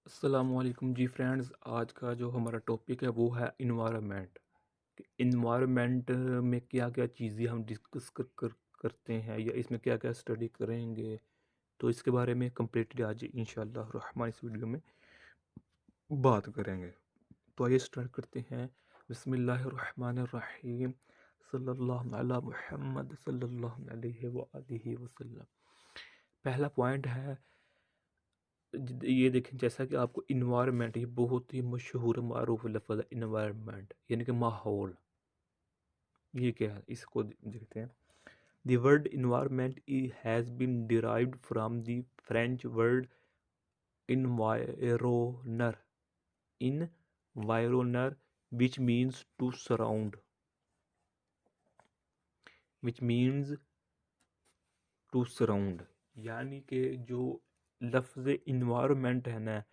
अस्सलामुअलैकुम जी फ्रेंड्स। आज का जो हमारा टॉपिक है वो है इन्वायरमेंट। इन्वायरमेंट में क्या क्या चीज़ें हम डिस्कस करते हैं या इसमें क्या क्या स्टडी करेंगे, तो इसके बारे में कम्प्लीटली आज इंशाअल्लाह रहमान इस वीडियो में बात करेंगे। तो आइए स्टार्ट करते हैं। बिस्मिल्लाहिर्रहमानिर्रहीम। सल्लल्लाहु अला मुहम्मद सल्लल्लाहु अलैहि व आलिहि वसल्लम। पहला पॉइंट है, ये देखें, जैसा कि आपको इन्वायरमेंट, ये बहुत ही मशहूर मारूफ लफ्ज़ है इन्वायरमेंट, यानी कि माहौल। ये क्या है, इसको देखते हैं। The word environment has been derived from the French word environner environner which means to surround which means to surround. यानी कि जो लफ्ज़ इन्वायरमेंट है ना,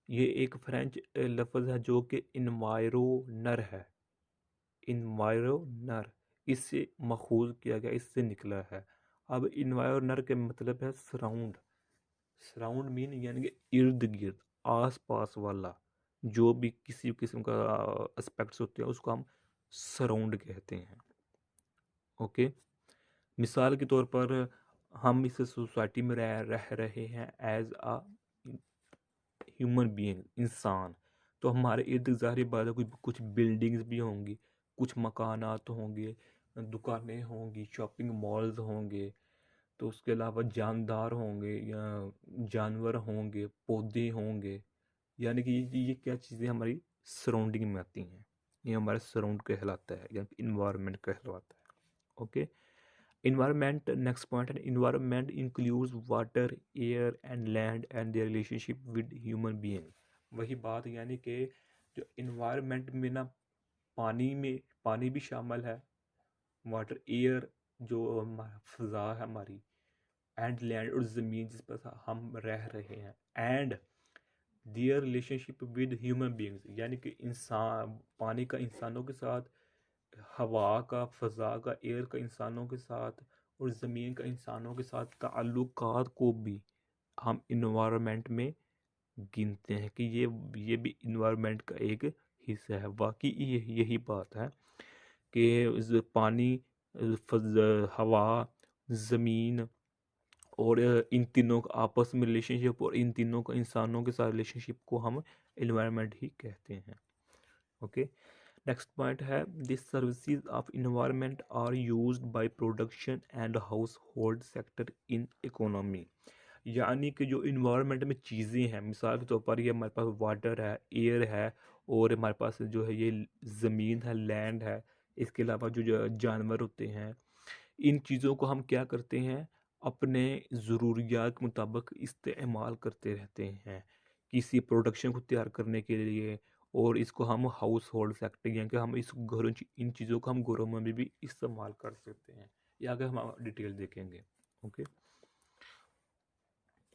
ये एक फ्रेंच लफ्ज़ है जो कि इन्वायरोनर है। इन्वायरोनर इससे मखूज किया गया, इससे निकला है। अब इन्वायरोनर के मतलब है सराउंड। सराउंड मीन यानी कि इर्द गिर्द, आस पास वाला जो भी किसी किस्म का एस्पेक्ट्स होते हैं उसको हम सराउंड कहते हैं। ओके। मिसाल के तौर पर हम इस सोसाइटी में रह रहे हैं एज आ ह्यूमन बीइंग, इंसान। तो हमारे इर्द ज़ाहिर बात है कुछ कुछ बिल्डिंग्स भी होंगी, कुछ मकानात होंगे, दुकानें होंगी, शॉपिंग मॉल्स होंगे। तो उसके अलावा जानदार होंगे या जानवर होंगे, पौधे होंगे। यानी कि ये क्या चीज़ें हमारी सराउंडिंग में आती हैं, ये हमारा सराउंड कहलाता है, यानी इन्वायरमेंट कहलाता है। ओके। इन्वायरमेंट, नेक्स्ट पॉइंट है, environment includes water, air and land and their relationship with human being. वही बात, यानी कि जो इन्वायरमेंट में ना, पानी भी शामिल है, वाटर, एयर जो हमारा फ़ज़ा है हमारी, एंड लैंड और ज़मीन जिस पर हम रह रहे हैं, and their relationship with human beings, यानी कि इंसान, पानी का इंसानों के साथ, हवा का, फ़ज़ा का, एयर का इंसानों के साथ, और ज़मीन का इंसानों के साथ ताल्लुकात को भी हम इन्वायरमेंट में गिनते हैं कि ये भी इन्वायरमेंट का एक हिस्सा है। वाकई यही बात है कि पानी, हवा, ज़मीन और इन तीनों का आपस में रिलेशनशिप, और इन तीनों का इंसानों के साथ रिलेशनशिप को हम इन्वायरमेंट ही कहते हैं। ओके। नेक्स्ट पॉइंट है, this services of environment are used by production and household sector in economy. यानी कि जो इन्वायरमेंट में चीज़ें हैं, मिसाल के तौर पर ये हमारे पास वाटर है, एयर है, और हमारे पास जो है ये ज़मीन है, लैंड है। इसके अलावा जो जानवर होते हैं, इन चीज़ों को हम क्या करते हैं, अपने ज़रूरियात के मुताबिक इस्तेमाल करते रहते हैं किसी प्रोडक्शन को तैयार करने के लिए। और इसको हम हाउस होल्ड सेक्टर, यानी कि हम इस घरों, इन चीज़ों को हम घरों में भी इस्तेमाल कर सकते हैं। ये आगे हम डिटेल देखेंगे। ओके।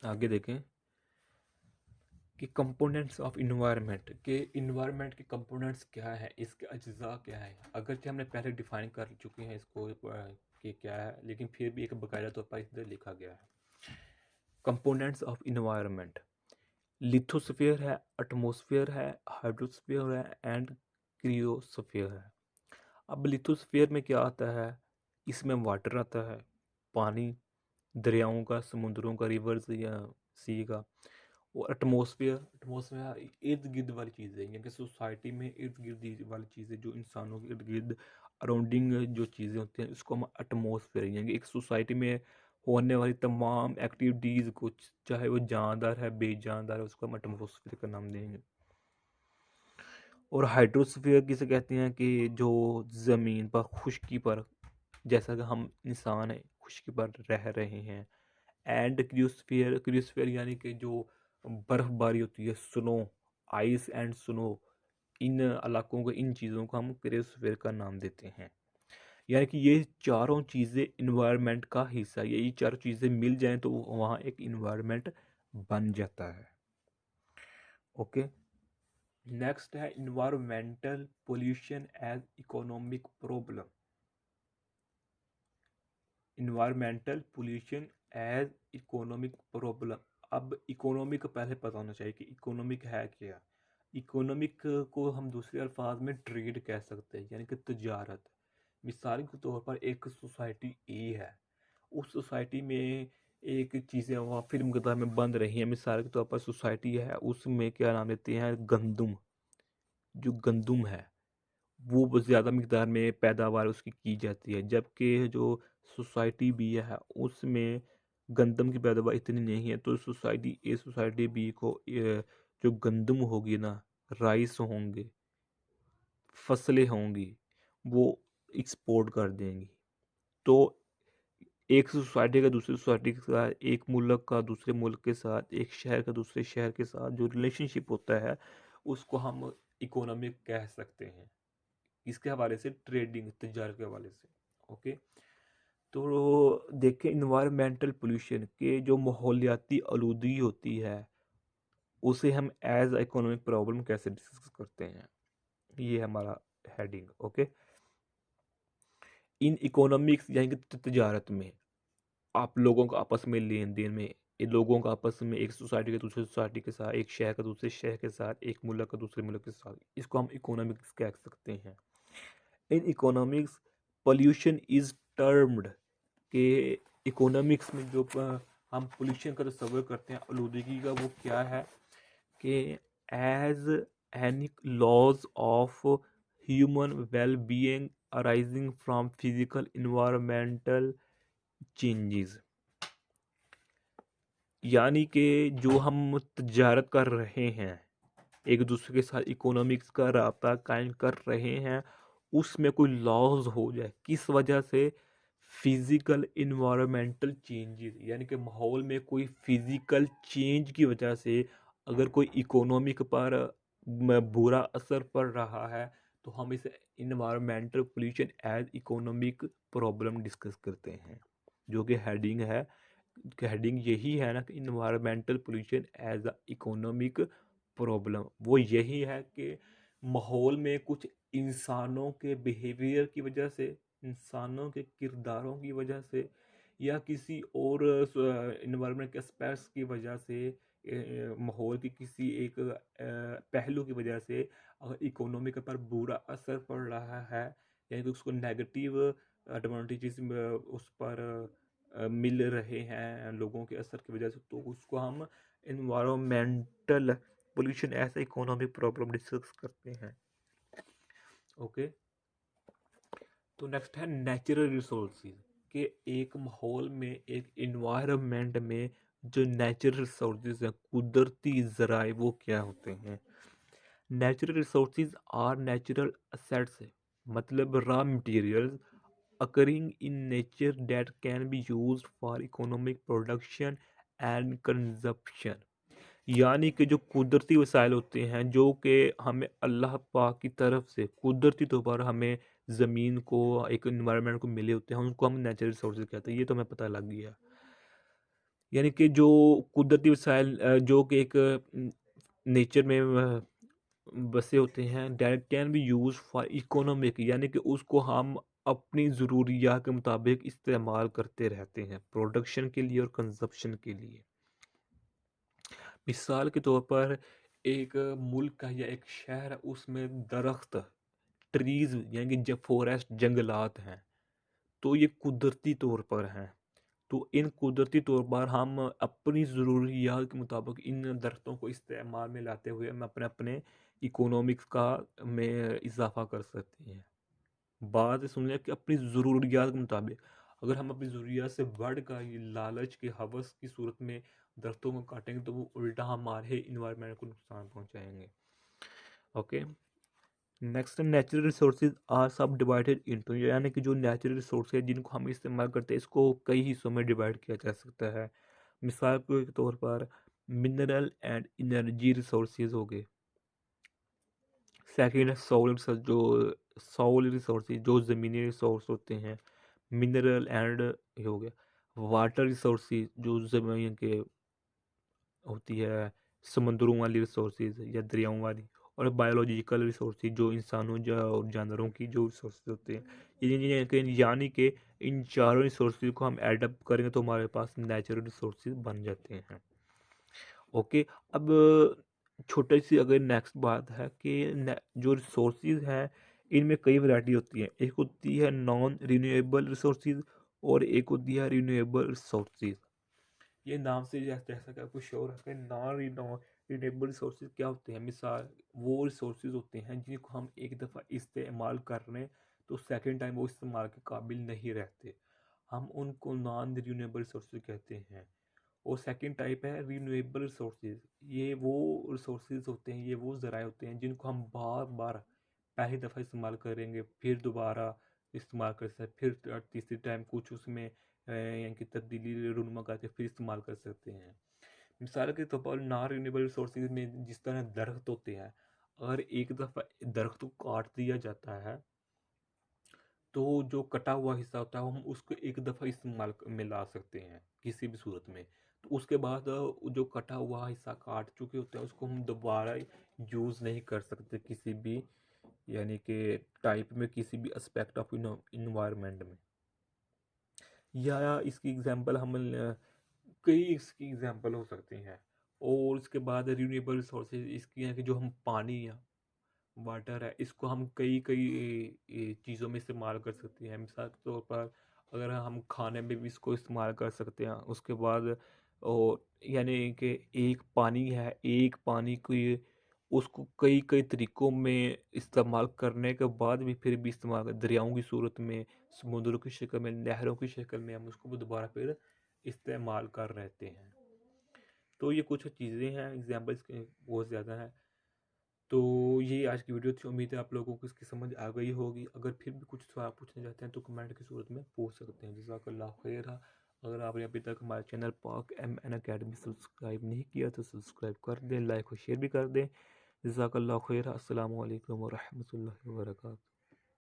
आगे देखें कि कंपोनेंट्स ऑफ इन्वायरमेंट के कंपोनेंट्स क्या है, इसके अज्जा क्या है। अगरचे हमने पहले डिफाइन कर चुके हैं इसको कि क्या है, लेकिन फिर भी एक बाकायदा तौर पर इधर लिखा गया है। कंपोनेंट्स ऑफ इन्वायरमेंट, लिथोस्फीयर है, एटमॉस्फेयर है, हाइड्रोस्फीयर है, एंड क्रियोस्फीयर है। अब लिथोस्फीयर में क्या आता है, इसमें वाटर आता है, पानी, दरियाओं का, समुद्रों का, रिवर्स या सी का। वो एटमॉस्फेयर इर्द गिर्द वाली चीज़ें, यानी कि सोसाइटी में इर्द गिर्द वाली चीज़ें, जो इंसानों के इर्द गिर्द अराउंडिंग जो चीज़ें होती हैं, इसको हम एटमॉस्फेयर, यानी कि एक सोसाइटी में होने वाली तमाम एक्टिविटीज़ को, चाहे वो जानदार है, बेजानदार है, उसको हम एटमॉस्फेयर का नाम देंगे। और हाइड्रोस्फीयर किसे कहते हैं, कि जो ज़मीन पर, खुश्की पर, जैसा कि हम इंसान है खुश्की पर रह रहे हैं। एंड क्रियोस्फीयर यानी कि जो बर्फबारी होती है, स्नो, आइस एंड स्नो, इन इलाकों को, इन चीज़ों को हम क्रियोस्फीयर का नाम देते हैं। यानी कि ये चारों चीज़ें इन्वायरमेंट का हिस्सा है। ये चारों चीज़ें मिल जाएं तो वहाँ एक इन्वायरमेंट बन जाता है। ओके। नेक्स्ट है environmental pollution as economic problem. Environmental pollution as economic problem. अब इकोनॉमिक पहले पता होना चाहिए कि इकोनॉमिक है क्या। इकोनॉमिक को हम दूसरे अल्फाज में ट्रेड कह सकते हैं, यानी कि तजारत। मिसाल के तौर पर एक सोसाइटी ए है, उस सोसाइटी में एक चीज़ें वहाँ फिर मकदार में बन रही हैं। मिसाल के तौर पर सोसाइटी है, उसमें क्या नाम लेते हैं, गंदम। जो गंदम है वो ज़्यादा मकदार में पैदावार उसकी की जाती है, जबकि जो सोसाइटी बी है उसमें गंदम की पैदावार इतनी नहीं है। तो सोसाइटी ए सोसाइटी बी को जो गंदम होगी ना, राइस होंगे, फसलें होंगी, वो एक्सपोर्ट कर देंगी। तो एक सोसाइटी का दूसरी सोसाइटी के साथ, एक मुल्क का दूसरे मुल्क के साथ, एक शहर का दूसरे शहर के साथ जो रिलेशनशिप होता है उसको हम इकोनॉमिक कह सकते हैं। इसके हवाले से, ट्रेडिंग तजारत के हवाले से। ओके, तो देखें इन्वायरमेंटल पोल्यूशन के जो माहौलियाती आलूदगी होती है उसे हम एज इकोनॉमिक प्रॉब्लम कैसे डिस्कस करते हैं, ये हमारा हेडिंग। ओके, इन इकोनॉमिक्स यानी कि तजारत में आप लोगों का आपस में लेन देन में, इन लोगों का आपस में एक सोसाइटी के दूसरे सोसाइटी के साथ, एक शहर का दूसरे शहर के साथ, एक मुल्क का दूसरे मुल्क के साथ, इसको हम इकोनॉमिक्स कह सकते हैं। In economics pollution is termed के इकोनॉमिक्स में जो हम पोल्यूशन का तस्वर करते हैं, आलूदगी का, वो क्या है कि as any loss of human well being arising from physical environmental changes. यानी कि जो हम तजारत कर रहे हैं, एक दूसरे के साथ इकोनॉमिक्स का राब्ता कायम कर रहे हैं, उसमें कोई लॉज हो जाए, किस वजह से, फिजिकल इन्वायरमेंटल चेंजेस, यानी कि माहौल में कोई फिजिकल चेंज की वजह से अगर कोई इकोनॉमिक पर बुरा असर पड़ रहा है तो हम इसे environmental pollution as economic problem discuss करते हैं, जो कि हेडिंग है। हेडिंग यही है ना कि environmental pollution as a economic problem. वो यही है कि माहौल में कुछ इंसानों के बिहेवियर की वजह से, इंसानों के किरदारों की वजह से, या किसी और इन्वायरमेंट के एस्पेक्ट्स की वजह से, माहौल की किसी एक पहलू की वजह से अगर इकोनॉमी के पर बुरा असर पड़ रहा है, यानी कि उसको नेगेटिव एडवांटेजेस उस पर मिल रहे हैं लोगों के असर की वजह से, तो उसको हम इन्वायरमेंटल पोल्यूशन ऐसा इकोनॉमिक प्रॉब्लम डिस्कस करते हैं। ओके, तो नेक्स्ट है नेचुरल रिसोर्सेज के एक माहौल में, एक इन्वायरमेंट में जो नेचुरल रिसोर्सेज हैं, कुदरती ज़राए, वो क्या होते हैं। Natural resources are natural assets, मतलब raw materials occurring in nature that can be used for economic production and consumption। यानी कि जो कुदरती वसाइल होते हैं जो कि हमें अल्लाह पाक की तरफ से कुदरती तौर पर हमें ज़मीन को, एक इन्वायरमेंट को मिले होते हैं, उनको हम नेचुरल रिसोर्सेज कहते हैं। ये तो हमें पता लग गया। यानी कि जो कुदरती वसाइल जो कि एक नेचर में बसे होते हैं, that can be use for economic, यानी कि उसको हम अपनी ज़रूरियात के मुताबिक इस्तेमाल करते रहते हैं, प्रोडक्शन के लिए और कंजप्शन के लिए। मिसाल के तौर पर एक मुल्क का या एक शहर है, उसमें दरख्त, ट्रीज यानी कि फॉरेस्ट, जंगलात हैं, तो ये कुदरती तौर पर हैं। तो इन कुदरती तौर पर हम अपनी ज़रूरियात के मुताबिक इन दरख्तों को इस्तेमाल में लाते हुए हम अपने अपने इकोनॉमिक्स का में इजाफा कर सकते हैं। बात सुन लिया कि अपनी ज़रूरियात के मुताबिक, अगर हम अपनी ज़रूरियात से बढ़ कर ये लालच के हवस की सूरत में दरख्तों को काटेंगे तो वो उल्टा हमारे इन्वायरमेंट को नुकसान पहुंचाएंगे। Okay, next, natural resources are subdivided into, यानी कि जो नेचुरल रिसोर्स है जिनको हम इस्तेमाल करते हैं, इसको कई हिस्सों में डिवाइड किया जा सकता है। मिसाल के तौर पर मिनरल एंड एनर्जी रिसोर्सेज हो गए। सेकेंड है सॉइल रिसोर्सेज, जो ज़मीनी रिसोर्स होते हैं। मिनरल एंड ये हो गया। वाटर रिसोर्सेज, जो ज़मीन के होती है, समंदरों वाली रिसोर्सेज या दरियाओं वाली। और बायोलॉजिकल रिसोर्सेज, जो इंसानों और जानवरों की जो रिसोर्सेज होते हैं। यानी कि इन चारों रिसोर्सेज को हम एडअप करेंगे तो हमारे पास नेचुरल रिसोर्सेज बन जाते हैं। ओके। अब छोटी सी अगर नेक्स्ट बात है कि जो रिसोर्सेज हैं इनमें कई वैरायटी होती है। एक होती है नॉन रिन्यूएबल रिसोर्सेज और एक होती है रिन्यूएबल रिसोर्सेज। ये नाम से जैसा कि आपको श्योर है कि नॉन रिन्यूएबल रिसोर्सेज क्या होते हैं। मिसाल वो रिसोर्सेज होते हैं जिनको हम एक दफ़ा इस्तेमाल कर रहे हैं तो सेकेंड टाइम वो इस्तेमाल के काबिल नहीं रहते, हम उनको नॉन रिन्यूएबल रिसोर्सेज कहते हैं। और सेकंड टाइप है रीन्यूएबल रिसोर्सेज। ये वो रिसोर्सेज होते हैं, ये वो ज़राए होते हैं जिनको हम बार बार पहली दफ़ा इस्तेमाल करेंगे, फिर दोबारा इस्तेमाल कर सकते हैं, फिर तीसरी टाइम कुछ उसमें यानी कि तब्दीली रूनमा करके फिर इस्तेमाल कर सकते हैं। मिसाल के तौर पर नॉन रिन्यूएबल रिसोर्सेज में जिस तरह दरख्त होते हैं, अगर एक दफ़ा दरख्त को काट दिया जाता है तो जो कटा हुआ हिस्सा होता है हम उसको एक दफ़ा इस्तेमाल में ला सकते हैं किसी भी सूरत में। तो उसके बाद जो कटा हुआ हिस्सा काट चुके होते हैं उसको हम दोबारा यूज़ नहीं कर सकते किसी भी यानी कि टाइप में, किसी भी एस्पेक्ट ऑफ इन्वायरमेंट में। या इसकी एग्जांपल हम कई इसकी एग्जांपल हो सकती हैं। और उसके बाद रिन्यूएबल रिसोर्सेज इसकी हैं कि जो हम पानी या वाटर है इसको हम कई कई चीज़ों में इस्तेमाल कर सकते हैं। मिसाल के तौर पर अगर हम खाने में भी इसको इस्तेमाल कर सकते हैं। उसके बाद और यानी कि एक पानी है, एक पानी को ये उसको कई कई तरीक़ों में इस्तेमाल करने के बाद भी फिर भी इस्तेमाल दरियाओं की सूरत में, समुद्रों की शक्ल में, नहरों की शक्ल में हम उसको दोबारा फिर इस्तेमाल कर रहते हैं। तो ये कुछ चीज़ें हैं, एग्जांपल्स के बहुत ज़्यादा हैं। तो ये आज की वीडियो थी, उम्मीद है आप लोगों को इसकी समझ आ गई होगी। अगर फिर भी कुछ सवाल पूछना चाहते हैं तो कमेंट की सूरत में पूछ सकते हैं। जज़ाकल्लाह खैरा। अगर आपने अभी तक हमारे चैनल पाक MN अकेडमी सब्सक्राइब नहीं किया तो सब्सक्राइब कर दें, लाइक और शेयर भी कर दें। जज़ाकल्लाह खैरा। अस्सलामु अलैकुम व रहमतुल्लाहि व बरकातहू।